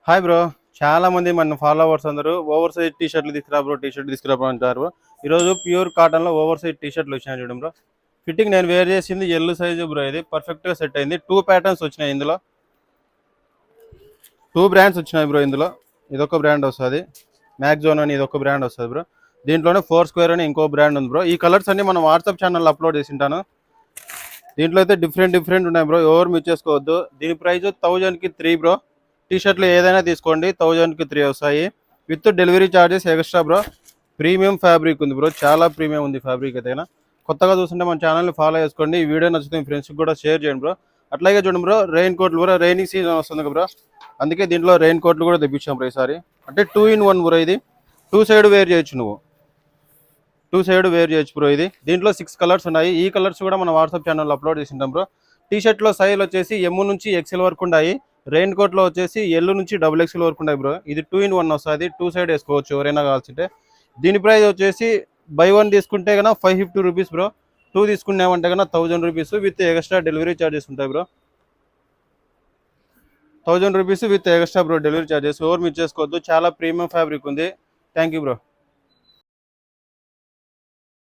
Hi bro. చాలా మంది మన ఫాలోవర్స్ అందరూ ఓవర్ సైజ్ టీ షర్ట్లు తీసుకురా బ్రో, టీ షర్ట్ తీసుకురా బ్రో అంటారు. ఈరోజు ప్యూర్ కాటన్లో ఓవర్ సైజ్ టీ షర్ట్లు వచ్చినాయి చూడండి బ్రో. ఫిట్టింగ్ నేను వేర్ చేసింది ఎల్ సైజు బ్రో. ఇది పర్ఫెక్ట్గా సెట్ అయింది. 2 ప్యాటర్న్స్ వచ్చినాయి ఇందులో. 2 బ్రాండ్స్ వచ్చినాయి బ్రో ఇందులో. ఇదొక బ్రాండ్ వస్తుంది, మ్యాక్జోన్ అని ఇదొక బ్రాండ్ వస్తుంది బ్రో. దీంట్లోనే 4 స్క్వేర్ అని ఇంకో బ్రాండ్ ఉంది బ్రో. ఈ కలర్స్ అన్ని మనం వాట్సాప్ ఛానల్లో అప్లోడ్ చేసి ఉంటాను. దీంట్లో అయితే డిఫరెంట్ ఉన్నాయి బ్రో, ఎవరు మిస్ చేసుకోవద్దు. దీని ప్రైస్ 1000కి 3 బ్రో. టీ షర్ట్లు ఏదైనా తీసుకోండి, 1000కి 3 వస్తాయి with delivery charges extra bro. Premium fabric ఉంది బ్రో, చాలా ప్రీమియం ఉంది ఫ్యాబ్రిక్ అయితే. కొత్తగా చూస్తుంటే మన ఛానల్ని ఫాలో చేసుకోండి. ఈ వీడియో నచ్చితే మీ ఫ్రెండ్స్కి కూడా షేర్ చేయండి బ్రో. అట్లాగే చూడండి బ్రో, రెయిన్ కోట్లు బ్రో, రైనింగ్ సీజన్ వస్తుంది కదా బ్రో, అందుకే దీంట్లో రెయిన్ కోట్లు కూడా తెప్పించాం బ్రో ఈసారి. అంటే 2 in 1 బ్రో. ఇది 2 సైడ్ వేర్ చేయొచ్చు, నువ్వు 2 సైడ్ వేర్ చేయొచ్చు బ్రో. ఇది దీంట్లో 6 కలర్స్ ఉన్నాయి. ఈ కలర్స్ కూడా మన వాట్సాప్ ఛానల్లో అప్లోడ్ చేసి ఉంటాం బ్రో. టీ షర్ట్లో సైజ్ వచ్చేసి ఎమ్ నుంచి ఎక్సెల్ వరకు ఉన్నాయి. రెయిన్ కోట్లో వచ్చేసి ఎల్ నుంచి XXL వరకు ఉన్నాయి బ్రో. ఇది 2 in 1 వస్తుంది, 2 సైడ్ వేసుకోవచ్చు ఎవరైనా కావాల్సింటే. దీని ప్రైస్ వచ్చేసి బై 1 తీసుకుంటే కన్నా 550 రూపీస్ బ్రో. 2 తీసుకున్నామంటే కన్నా 1000 rupees with extra delivery charges ఉంటాయి bro. 1000 rupees with extra bro delivery charges. ఎవరు మిస్ చేసుకోవద్దు, చాలా ప్రీమియం ఫ్యాబ్రిక్ ఉంది. Thank you bro.